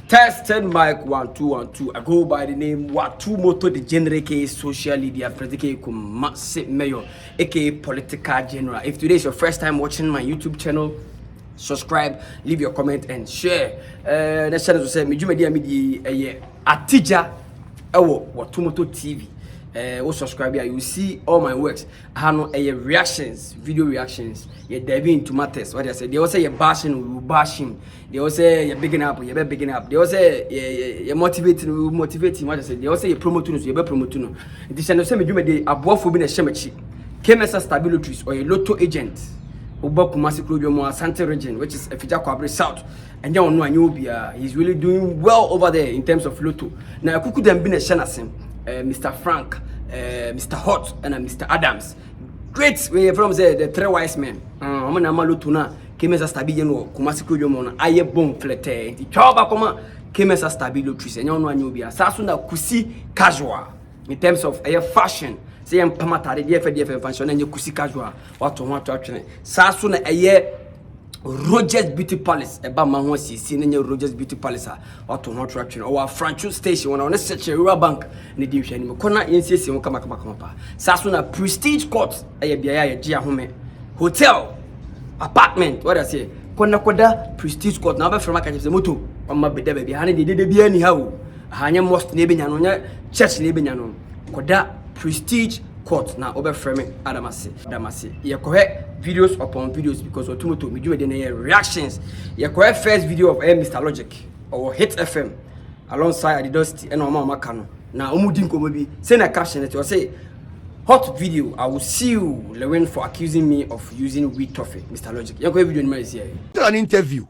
Tested mic 1212. I go by the name Watu Moto the Generic social media predicate massive mayor, aka political general. If today is your first time watching my YouTube channel, subscribe, leave your comment and share. Next channel to say me media Atija Watu Moto TV. Subscribe here, you see all my works. I have no reactions, video reactions. You're diving into matters. What I say, they all say you're bashing, we bash him. They all say you're bigging up, you're bigging up. They all say you're motivating, we motivating. What I say, they all say you're promoting, you're promoting. This channel say me do me the above for being a shemachi. Kemesa stabilities or a lotto agent. Uba Kumasi Kwadwo Asante region, which is Efija Kwabre South. And you know, he's really doing well over there in terms of lotto. Now, I could then be a shenasim. Mr. Frank, Mr. Hot, and Mr. Adams. Great way from the three wise men. I'm going to malutuna. Kemesa stabilo, Kumasi Kwadwo aye bon flete. The chaba koma Kemesa stabilo trees. And you know Anubia. Sasuna kusi casual in terms of fashion. Say I'm pamatari DF fashion and you kusi casual. What to actually. Sasuna Rogers Beauty Palace, a Bama senior Rogers Beauty Palace, or to not traction, or a franchise station on a such a rural bank in the division. Kona insist on Kamakama. Sasuna Prestige Court, a Gia Home Hotel, apartment, what I say, Kona Koda, Prestige Court, number from the Moto, on my baby behind the DB anyhow. Hanya most Nebiano, Church Nebiano, Koda, Prestige Court now over framing Adamasi. You correct videos upon videos because we do reactions. You correct first video of Mr. Logic or Hit FM alongside Adidas and Mama Makano. Now Omudinko maybe send a caption that will say hot video. I will see you Lewin for accusing me of using weed toffee, Mr. Logic. You correct video in my here. An interview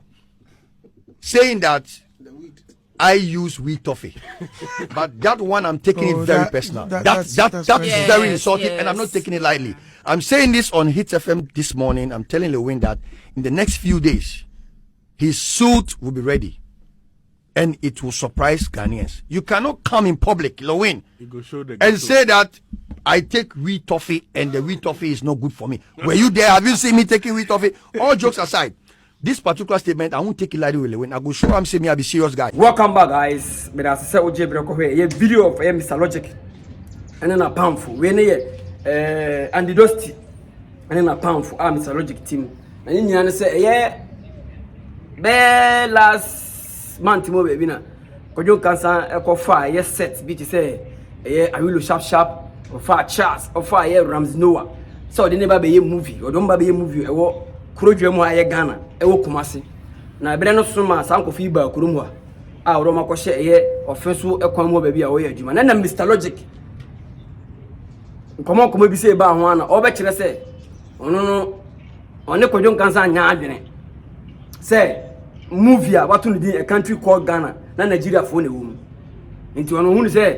saying that I use weed toffee, but that one I'm taking it very personal. That's very insulting, and I'm not taking it lightly. I'm saying this on Hit FM this morning. I'm telling Lewin that in the next few days, his suit will be ready, and it will surprise Ghanaians. You cannot come in public, Lewin, and say that I take weed toffee and the weed toffee is not good for me. Were you there? Have you seen me taking weed toffee? All jokes aside. This particular statement, I won't take it lightly when I go show I'm saying me I be serious guy. Welcome back, guys. But as I said, Oje Breko here, a video of Mr. Logic, and then a pound for when Andy Dusty, and then a pound for Mr. Logic team. And then you say, yeah, last month, mo baby na, Kwadwo Nkansah eko fire, yes set, beat say, yeah, I will sharp, or far Charles, or far yeah Rams Noah. So they never be a movie, or don't be a movie, Kwadwo mo aye Ghana ewo Kumasi na ebere no soma sanko fi ba kurum ho a oro makɔhye eye ofenso ekwan mo ba bi a wo yɛ adwuma na Mr. Logic nkomo bi se ba ho ana obɛkyerɛ sɛ ono one Kwadwo Nkansah anya adwene sɛ movie a wato no din a country called Ghana na Nigeria fo na wom nti ono hu ne sɛ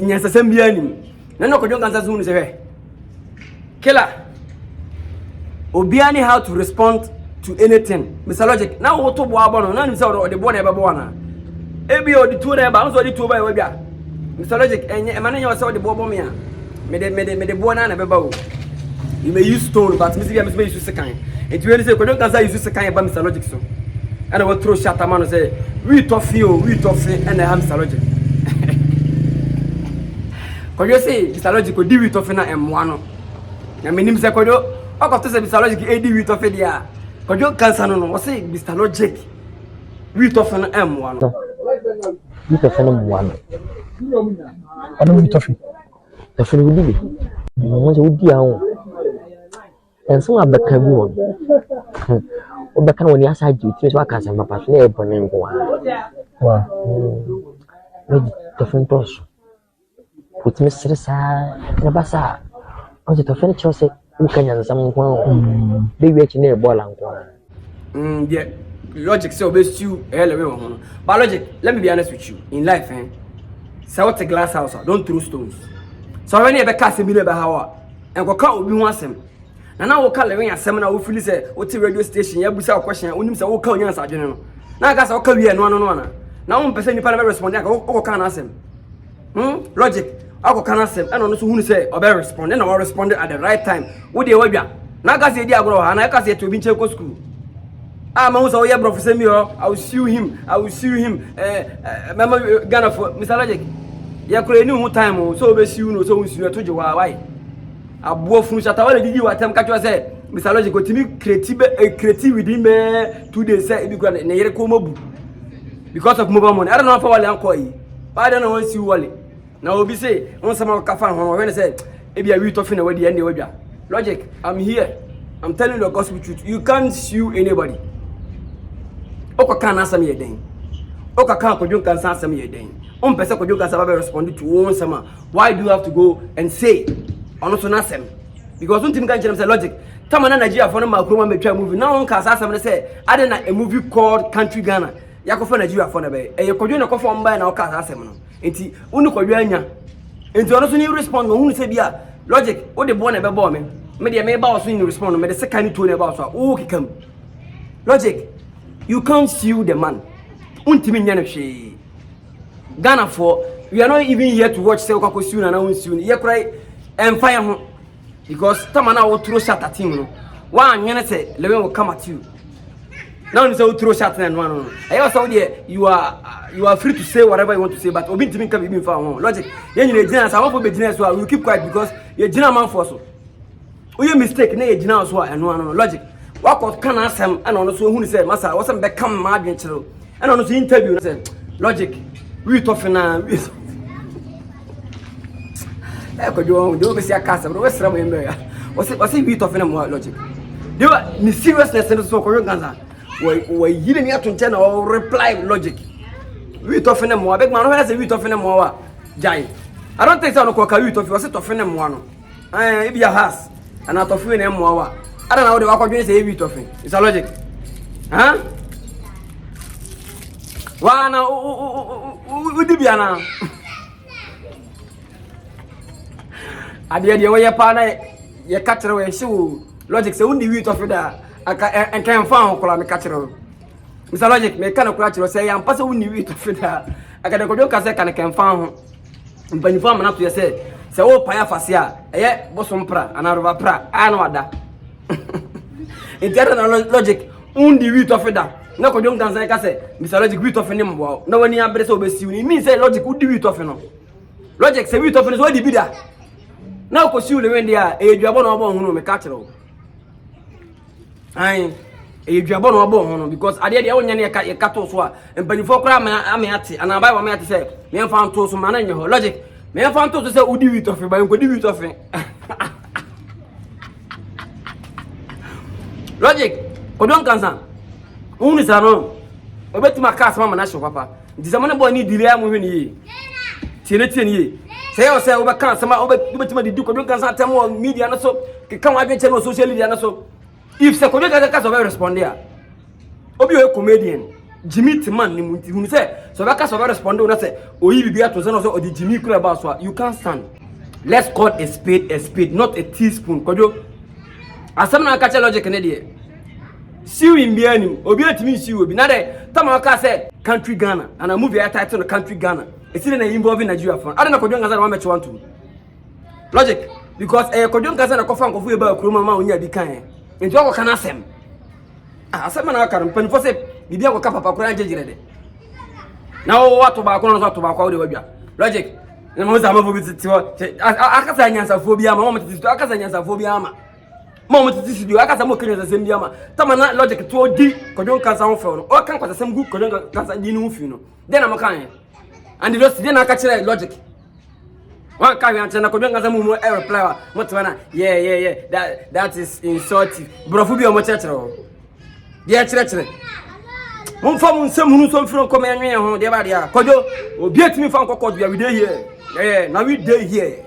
nyasasam bi anim na Kwadwo Nkansah hu ne sɛ killer Obiani how to respond to anything. Mr. Logic, now what to bono, none of the boy ever born. Ebi or the two there, bounce or the two by Webia. Mr. Logic, and man, you saw the Bobomia. Made the boy never bow. You may use stone, but Mr. Games may use the kind. It really say, Kwadwo use the kind of Mr. Logic so. And I will throw shut a man and say, we toffee, and I have Mr. Logic. Could you say, Mr. Logic could do it off in a M1? I mean, Mr. Kwadwo. I got to say Mr. Logic AD with of idea. Kwadwo Nkansah no say Mr. Logic with of an M1. With of an M1. I don't with of it. The friend will be. You want to be out. And some of the Kabu. Or the kind when you aside you, three workers and my passion. Wow. Maybe different person. Put Mr. Nabasa. On the furniture say. Ukanya some baby near ball and yeah, Logic so best you but Logic, let me be honest with you. In life, so what's a glass house, don't throw stones. So when you ever cast a million hour and go call me once him. And now we'll call a seminar who feel say what's a radio station, you have a question, when you say, oh, call you answer general. Now I guess I'll call you and one. Now 1% you never respond, I can't ask him. Logic. I go can answer and on who say or respond and I responded at the right time. What they were now gas the agro and I can say to be school. Ah, man, so yeah, Professor Mio, I will sue him. I will sue him. Mama Ghana for Mr. Logic. Ya kure ni hu time so be sue no so sue to je why. Abo funu shata wale didi wa time catch say Mr. Logic go timi creative within me 2 days say e be go na yere ko mabu. Because of mobile money. I don't know how wale anko yi. Why don't know sue wale. Na obi say on sama ka fan ho when say e be a we tough na we dey we dwa. Logic, I'm here. I'm telling you the gospel truth. You can't sue anybody. Oka kan asam ye den. Oka kan Kwadwo Nkansah asam ye den. Pese Kwadwo Nkansah ba respond to one sama. Why do you have to go and say ono so na asem? Because untim kan say Logic. Tama na Nigeria for na makroma metwa movie. Now Nkansah asam na say ade na a movie called Country Ghana. Yakofo Nigeria for na be. Kwadwo na kofo mba na oka asem no. Enti unu Kwadwo anya. Enti ono so ni respond no hu say bia Logic wo de bo na be bo me. Me de me ba wo so ni respond no me de second to na ba so o kikam. Logic, you can't sue the man. Untimi nyane hwe. Ghana for we are not even here to watch say okako sue na won sue. Ye cry and fire ho because tamana wo throw shot at him no. Wa nyane say lewen will come at you. Now you say wo throw shot na no. I say there you are free to say whatever you want to say but obi ntimi kan bi mfa ho. Logic, ye nyine gina sa wo be gina so we keep quiet because ye gina man for so. Oye mistake na ye gina so no. Logic. What can I say? And on so who said, Massa, wasn't become my channel. And on the interview, I said, Logic, we tough now. I could do see a castle, but what's wrong with was it we tough in more Logic? They were the seriousness and so Nkansah. Were you didn't have to tell or reply Logic. We tough in more. I beg my has a we tough in more. Jai. I don't think so. No, we tough was it tough in one. I be a house and out of you in more. I don't know what the walk of say bit of it. It's a Logic. Huh? Why now? Would you be now? I did the way your partner, your catcher away, shoe. Logic, so only wheat of it and can find call me catcher. Mr. Logic, me kind of catcher say, I'm passing only wheat of it. I got a good can can find. But you found up to yourself. Say, oh, Paya Fasia, eh, Bosom Pra, and out of a pra, I know that. In the Logic, undi wheat of that. No, Kwadwo Nkansah say, Mr. Logic wheat of him. No one near Bresso Bessu. It means say Logic would do wheat of him. Logic say wheat of him is what the bidder. Now, pursue the when they are a Jabon or Bon me catcher. I a Jabon or Bon because I did the only cattle swap and before cram I'm at it and I buy what I say. Me found to some man in your Logic. Me found to say, would do wheat of him, but you could do wheat of him. Logic, Kwadwo Nkansah. Unu sa no. Obeti maka asama na hwe papa. Nti se mo ne boy ni dile am hwe ni yi. Tie ni. Say you say obeka asama obeti ma didi Kwadwo Nkansah tem o media na so ke kan wa adwenche no social media na so. If se Kwadwo Nkansah ka so be respond ya. Obi o comedian. Jimmy Timan ni munti hunu say so be ka so be respond na say oyi bibia to say no so odi Jimmy kura ba so you can't stand. Let's call a spade, not a teaspoon. Kwadwo asam na catch Logic na dey. See in Bianim, Obi atimi see obi. Na dey Tamaka said Country Ghana and a movie I titled Country Ghana. It's still involving Nigeria fan. I don't know Kwadwo Nkansah one match want to. Logic because Kwadwo Nkansah na kofa nkofu e ba kuroma ma onya di kan. Enti o kan asem. Asem na aka mpan fo se bibia ko papa kura njejire de. Na o wato ba ko no so to ba kwa de wadwa. Logic na mo za ma fo bi titiwo. Akasa nyansa fo bi ama, mo titiwo akasa nyansa fo bi ama. Mama to this video akasa mo kenya sasem biama tamana Logic to di Kwadwo Nkansah ho fe no o kan kwasasem gu Kwadwo Nkansah di no fi no den na makan and the rest den na ka kire Logic one ka wi antena Kwadwo Nkansah mo reply mo twana yeah that is insulting brofu bi o mo chekere ho dia kire mo fa mo nsem hunu so mfiro ko me anwe ho de ba dia Kwadwo obi atimi fa nkokọ bia we dey here now we dey here.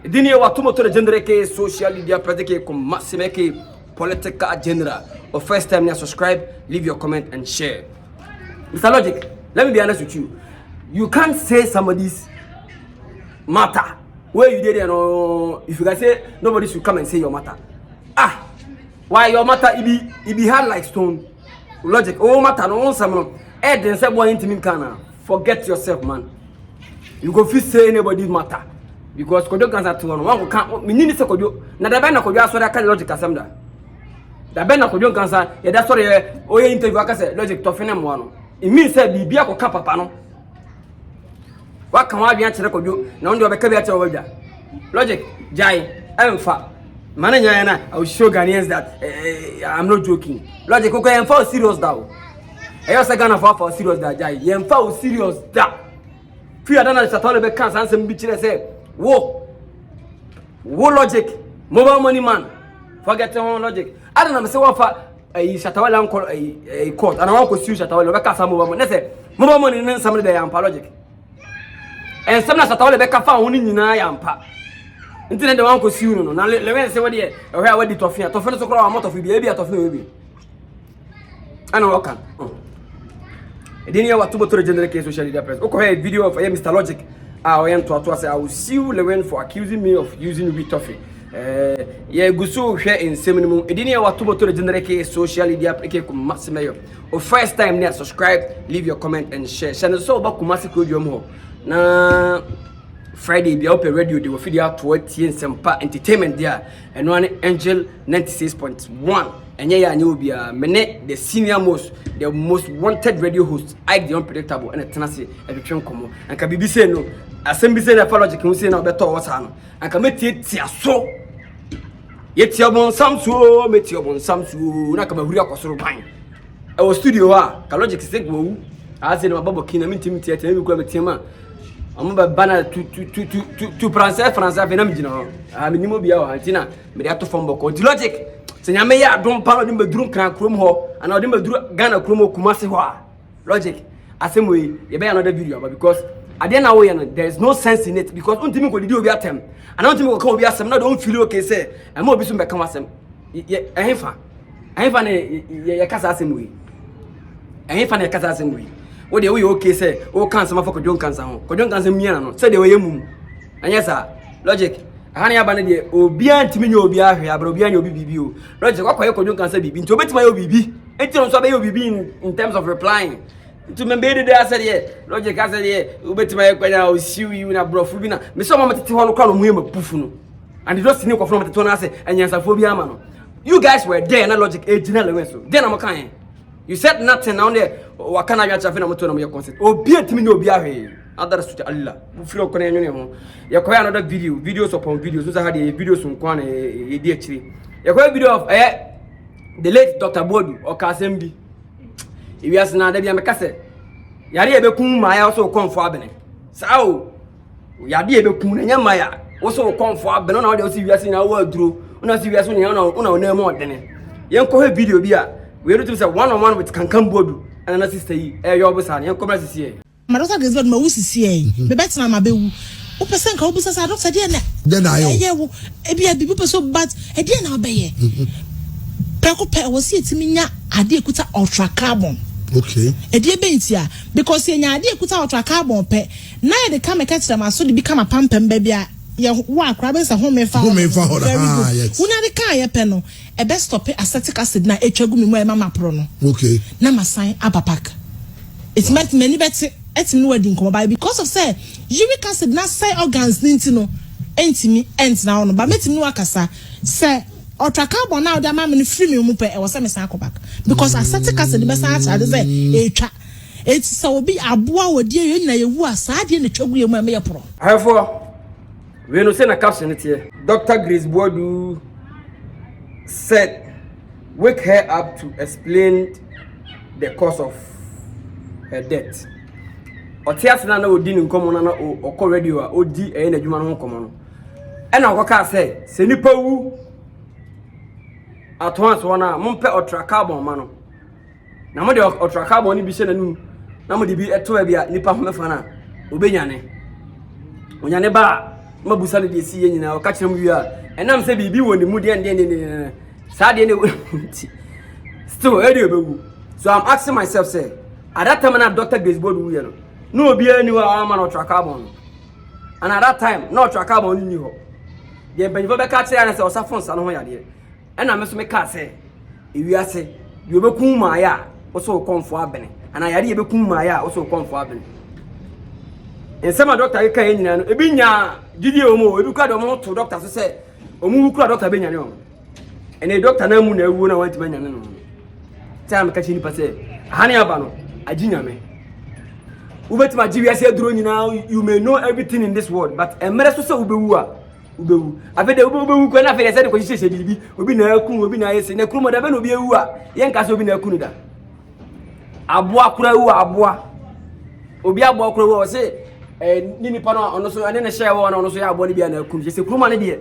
Dini wa tumo to the gender ke social media pratique comme maxime ke political agenda. Or first time you subscribe, leave your comment and share. Mr. Logic, let me be honest with you. You can't say somebody's matter where you did if you can say nobody should come and say your matter. Why your matter it be hard like stone. Logic, oh matter no one some then say boy into me kana. Forget yourself, man. You go fit say anybody's matter. Because Kwadwo Nkansah to one can me need say Kwadwo na da ba na Kwadwo aso da kan Logic asem da da ben na Kwadwo Nkansah ye da sorry oye interview aka say logic to fene mo no it means say bibia ko ka papa no wa kan wa bia kire Kwadwo na onde obeka bia kire wadwa logic jai emfa mananya na I will show Ghanaians that I'm not joking logic ko emfa serious da o eyo say Ghana for serious da jai emfa serious da fi adana chatole be kan san sem bi kire say wo logic mobile money man forget on logic I don't know say what for Shatawala uncle a court and I want to sue Shatawala be kasa mobile money say mobile money na some dey ampa logic and some na Shatawala be kafa woni nyina ya ampa nti na want to sue no na le say what dey e where what dey tofia so kro amount of bi e bi atofia we bi ana work edin ya watu botore general case social media press okay video of Mr Logic I am to say I will sue Lewen for accusing me of using wheat toffee yeah gusu hwe ensem mu edin ya watu botore general case social media press ko massimayo o first time near subscribe leave your comment and share channel so ba kuma se ko dwom ho na Friday be open radio they will feed out to Sempa entertainment there and one Angel 96.1 enye ya anya obia mene the senior most the most wanted radio host I the unpredictable and tenase edwetwen komo anka bibi say no asem bi say na logic hu say na obeto wasa no anka metia so yeti obon samso meti obon samso na ka mahuri akosoro ban e wo studio ha ka logic say go ase na babo kina mintim tia tia mi ko metiama I'm a banner to français venam dino minimo bia o antina me dey to form boko logic se nyame ya don palo dem beduru kan krom ho ana dem beduru Ghana krom Kumasi ho logic asem we ye be another video but because ade na we there is no sense in it because untimi ko didi obi atem ana untimi ko kan obi asem na don feel okay say e ma obi so be kan asem ehfa na ye kasa asem we ehfa na ye kasa asem we what dey we okay say o kan sama for Kwadwo Nkansah ho Kwadwo Nkansah miana no say dey we yemum anya sa logic ahane aba ne dey obi antimi nya obi ahwe abra obi anya obi bibi o logic kwakoye Kwadwo Nkansah bibi nti obetima ye obi bibi enti no so be ye obi bibi in terms of replying nti me be dey asere ye logic asere ye obetima ye kwanya o siwi na brofu bi na me so mama tete ho no kwa no mu ye mapufu no and you just need ko from tete ho na say anyansafo bi ama no you guys were there na logic ejina lewen so then am kan you said nothing now there wakana ya chafe na moto na mo consent obi atimi na obi ahwe adara suta Allah bu firo ko na enwene ho ya ko another videos upon videos so had videos nko na e di akiri ya ko video of the late Dr. Bodu Okasembi iwiase na da bia mekase yare e bekun maya so konfo abene sao yade e bekun na nyama ya wo so konfo abene na wo de o si wiase na wo aduro una si wiase na na mo odene yen ko video bi a we need to say one-on-one with Kankan Bodu and another sister yi your busan yen come sisi e Marosa Gizbert ma wusisi e be betina ma bewu o person ka obusa sa doctor de na yewo e bia bibi peso but e de na obeye preko pe wo si etimi nya ade ekuta ultra carbon okay e de be ntia because ye nya ade ekuta ultra carbon pe na ye de ka me catch them so de become pampam ba bia ye wa akra be sa home fa yes una de ka ye pe no e be stop acetic acid na etwagu mi mo e mama pro no okay na masan abapak it meant many better etimi no wadi nkomo by because of say uric acid na say organs ninti no entimi ent na ono ba metimi no akasa say ultra carbon na oda ma me free me mu pe e wo say me san back because acetic acid be san acha say etwa it so obi aboa wodi e na yewu asa de na twagu ye mu e me pro afo we no say na caption it here Dr. Grace Bodu said wake her up to explain the cause of her death. Otias na odi nkomo na okọ radio a odi na adwuma no nkomo no. E na okoka se nipa wu atwanso wana mompe ultra carbon ma no. Na mo de ultra carbon ni bi hye nanum. Na mo de bi eto a bia nipa ho mefa na obenyane. Onyane ba mabusa ne de si ye nyina oka kire mu wi a enam se bibi woni mu de sa de ne still radio bewu. So I'm asking myself say at that time na Dr. Grace Bodu wi no. No obi anywa am na ultra carbon. And at that time no ultra carbon ni ho. Ye benfo be ka kire na se osafon sa no ho yade. Ena me so me ka se ewiase ye obekun ma ya wo so konfo abene. Ana yade ye bekun ma ya wo so konfo abene. Ensema doctor ka ye nyina no ebi nya gidi omo ebi kwa do mo to doctor so say omu kura doctor be nyane o. and a doctor na mu na ewu na want manya no time ka chi ni pase hani aba no aginya me ubetima jiwi ase duro nyina you may know everything in this world but emere so se ubewu a ubewu afede ubewu ko na afede se de ko hihye bibi obi na akun obi na yesi na krumo da be no obi ewu a ye nka se obi na akun da aboa kura wu aboa obi aboa kura wu o se nini pa no ono so ane na share wo na ono so ya aboa ni bia na akun se krumo na de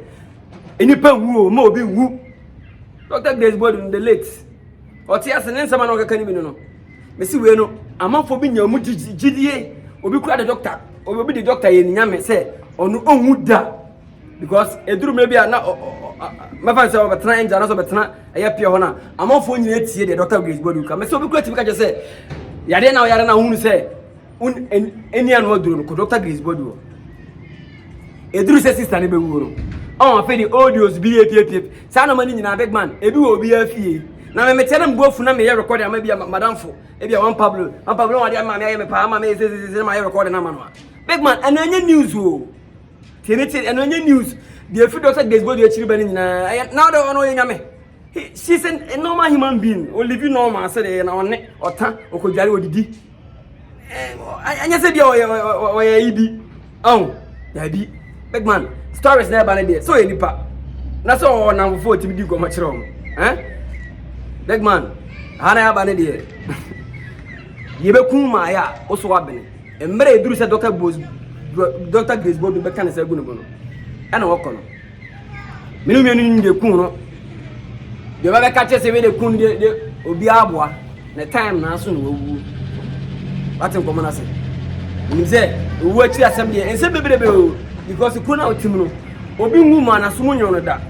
enipa wu o ma obi wu Dr. Grace Body the late oti ase ne nsama na okaka ni bi no mesi we no amafo bi nya mu gidie obi kura the doctor obi the doctor ye nyame se onu onwu da because eduru me bia na mafa se obetena enja na so betena eye pie ho na amafo nyina tie the Dr. Grace Body ka mesi obi kura tibi ka je se yade na hunu se eni anu oduru no ko Dr. Grace Body o eduru se sister ne be wuro on afedi audios bi epiepie sa na mani nyina big man ebi wo obi afie na me metena mbofu na me ye record am bia madam fo e bia one Pablo wa dia ma me aye me pa ma me se ma ye record na ma no big man ananya news o tenete ananya news the free Dr. Grace Body achiri bani nyina now the ono ye nyame she's a normal human being o live normal say na one ota okodware odidi anya se bia o ye ibi ya bi big man stories na ba na there so enipa na so na mfo tibi di ko ma kire o big man hana ya ba ne there yebe kun ma ya o so wabene emre eduru se Dr. Grace Body be kan se gunu bono ana woko no minu mienu nde kun no de ba be ka che se we de kun de obi aboa na time na so no wu batin ko mana se ni se wu achi asem de ense bebrebe o because kuna otim no obi nwu ma na so munyo no da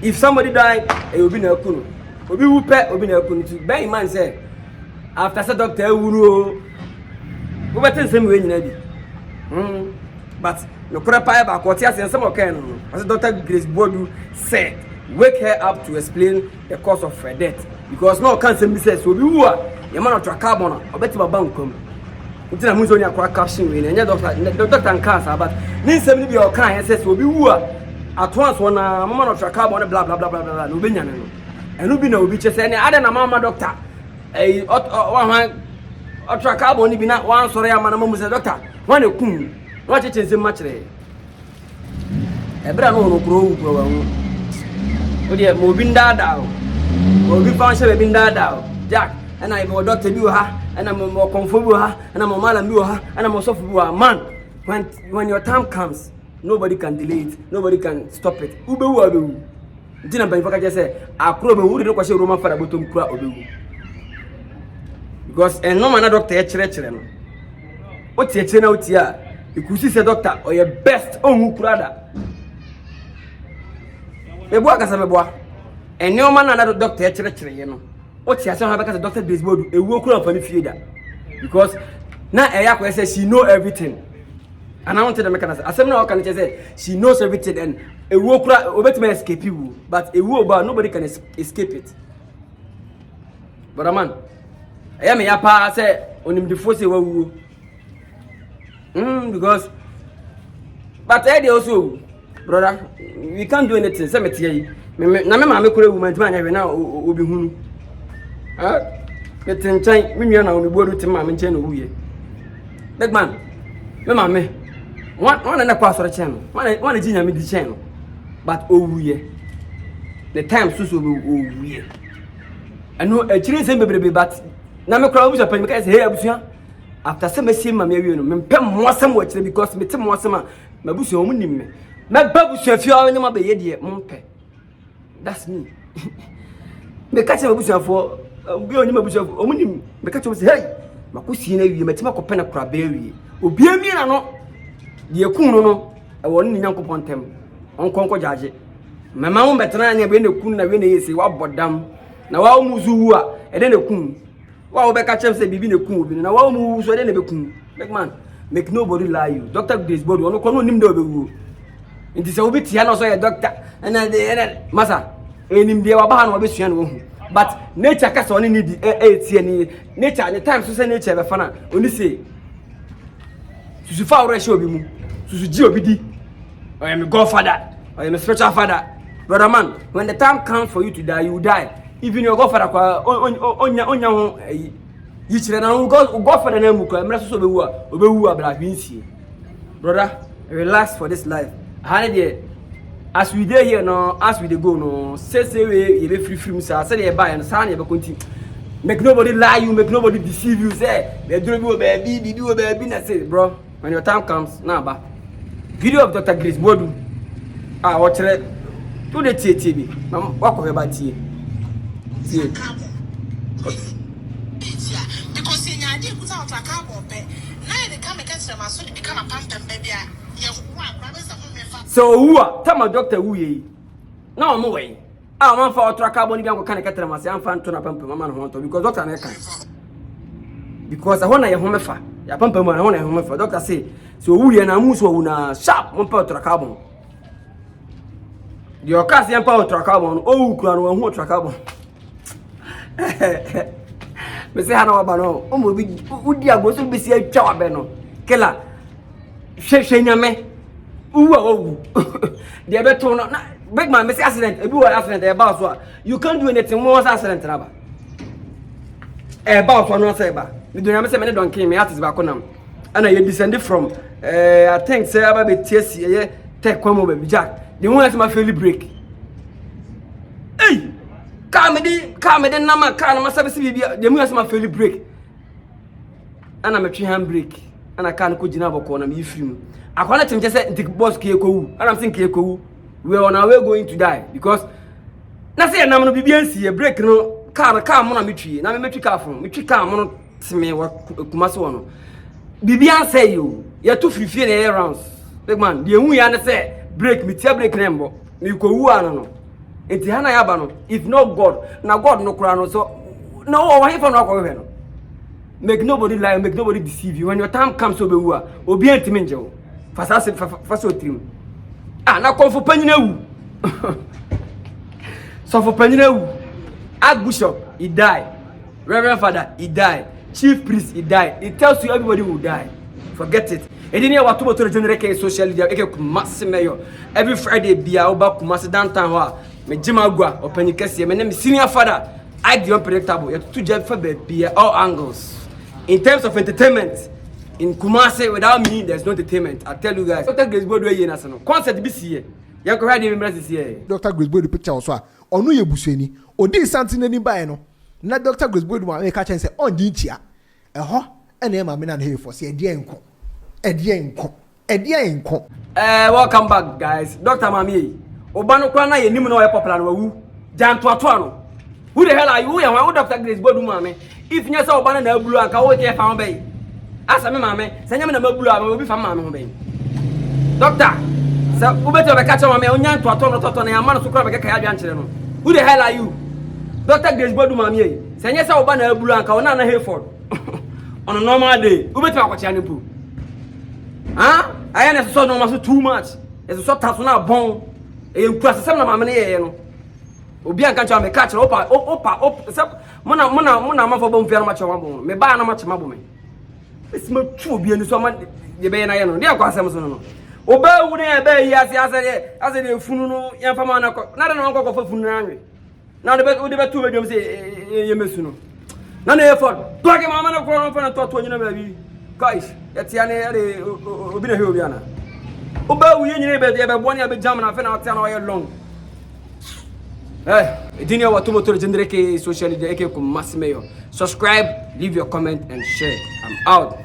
if somebody die obi na kunu obi wu pe obi na kunu to bear in mind say after say doctor ewuru o betin sem we nyina bi but no kura pa ba ko ti asen sem o kan no as Dr. Grace Body said wake her up to explain the cause of her death because no can sem say so obi wu a ye man otra carbon obeti baba nkom ntina mu zo nya kwa caption we nya Dr. Nkansah but ni sem ni bi o kan say so obi wu a atwas wona mama no traka bo ne bla bla bla bla no benya ne no enu bi na obi che say ne ada na mama doctor wa han traka bo ni bi na wan soro ya mana mamu say doctor wan e kun wa che nsem ma kire ebra no no kuro wu kuro wa hu o de mo bi ndada o bi function bi ndada jack and I mo doctor bi ha and I'm more comfortable ha and I'm malam bi ha and I'm soft bi man when your time comes nobody can delay it, nobody can stop it. Ubewu abewu. Ntina banyi faka say akro bewu de kwase Roman father botom kura obewu. Because no man doctor e kire no. O tie na o tie ikusi say doctor or your best onwu kura da. Ebo akasa meboa. No man na doctor e kire ye no. O tie say ha beka say Dr. Grace Body ewu kura fani fie da. Because na eya ko say she know everything. And I wanted to make an answer. I can say she knows everything and a walk may escape you, but a war bar nobody can escape it. But a man, I am a yapa say on him the force because but I also brother we can't do anything. Say me na me ma kure woman man ya na obi hunu. Get in time me na omi bodu tim ma me nche no wuye. Big man, me ma me one na kwa soro channel one ji nyame di channel but owuye the time so owuye eno akire sem bebrebe but na me kra obi so pan me say hey abusua after say me see ma me awie no me pem mo asem wa kire because me tem mo asem a mabusua o munim me babusua fi o nyama be ye de mo mpe that's me me ka che mabusua fo obi onyima abusua fo o munim me ka che say hey makosi na awie metima ko pena kra be awie obi ami na no de kun no e won ni nyankopon tem onkonko jaje mama mo betena anya be na kun na we na yesi wa bodam na wa muzu wu a e de na kun wa wo be ka chem say bibi na kun obi na wa mu so de na be kun big man make nobody lie you Dr. Grace Body ono kono nim de obewu nti se obi tia na so ye doctor and masa enim de wa ba na obi sua na wo hu but nature ka so oni need tie ni nature any time so say nature be fa na oni say susu fa ore she obi mu susu ji obi di I am a godfather I am a spiritual father Brother man, when the time comes for you to die, you die. Even your godfather onya you children godfather na mu kwa mra so obewu abla hwinsie. Brother, relax for this life. As we dey here no, as we dey go no, say we you be free musa, say dey buy and say na be continue. Make nobody lie you, make nobody deceive you. Say, they do baby, na say, bro. When your time comes, nah, ba. Video of Dr. Grace Bodu. Watch it. Do the TV. Walk over by tea. Because in your idea, put out a carbon bed. Now they come against them, so they become a phantom baby. So, who are? Tell my doctor who ye. No, no way. I want for track carbon if you can get them as I'm fan to pump mama want to because doctor I can. Because I want a home for. Ya pump man I want a home for doctor say. So who ye na muso una sharp one power track carbon. Your cast yan power track carbon. Oh, kura no who track carbon. Me say hana wa ba no. O mo bi udi agoso bi si atwa wa be no. Kela. Hwehwe nyame. Uwu. They beto no. Big man, miss accident. If you were accident, about so you can't do anything more accident. About one no say ba. Me do na say me don kill me artist ba konam. And I descended from I think say about be TSC take kwamo baby Jack. The one that my fairly break. Hey! Come me na ma car na ma service bibia. The one that my fairly break. And I'm a tree hand break. And I can't go jina boko na me film. I can't think say the boss ke ko. And I'm thinking ko. We are on our way going to die because na say na no bibiansi e break no car mo na metwi na me metwi car from metwi car mo no teme wa kumase wo no bibian say you too free na rounds big man the hu ya na say break me tia break na mbo me ko wu ana no enti hana ya ba no if no god na god no kura no so no o he for no akọ we no make nobody lie, make nobody deceive you. When your time comes to be wu obi antimi nje wo fasa otrim na konfo panyina wu so for panyina wu archbishop he died, reverend father he died, chief priest he died. It tells you everybody will die. Forget it. And then you want to generate social media massive mayor every Friday bia oba kumase downtown wa me jimagwa openikese me name senior father I the unpredictable you to judge for bia all angles in terms of entertainment. In Kumasi, without me, there's no entertainment. I tell you guys. Dr. Grace Bodu ye national concert this year. You can read the this year. Dr. Grace Bodu picture also. Onu ye buseni. Odi something ni ba no. Na Dr. Grace Bodu ma make catch say on di ntia. Eho, ene ma me na he for say edi enko. Welcome back guys. Dr. Mami. Obano kwa na ye nim na o popular no wu. Janto ato ano. Who the hell are you? Who Dr. Grace Bodu mame? If nya say obano na abulu anka wo te fa be. Asa me mame, sanya me na mabulu am obi fa mame ho ben. Doctor, sa ubeto be catch mame onya nto ato na yama no so kra be kaka ya dwan kire no. Who the hell are you? Dr. Grace Bodu mame yi. Sanya sa oba na abulu anka wona na Hayford. On a normal day, ubeto akochi anipu. I ain't so normal so too much. It's so tough na bon. E nku asem na mame na ye no. Obi anka cha me catch opa mona ma fo bom fiara ma cha mabo. Me ba na ma cha mabo me. It's my true be any so man ye be na ye no. Dey akwa asem so no. Oba wu na be yi ase de funu no yan fa ma na ko. Na de no ko fa funu na anwe. Na de be tu be dwom se ye mesu no. Na na ye for. To ke mama na ko no fa na to nyina ba bi. Guys, yeti ane ade obi na he obi ana. Oba wu ye nyina be bo na be jam na fa na tia na o ye long. Dini wa tumo to gender ke social media ke ko massimeyo. Subscribe, leave your comment and share. I'm out.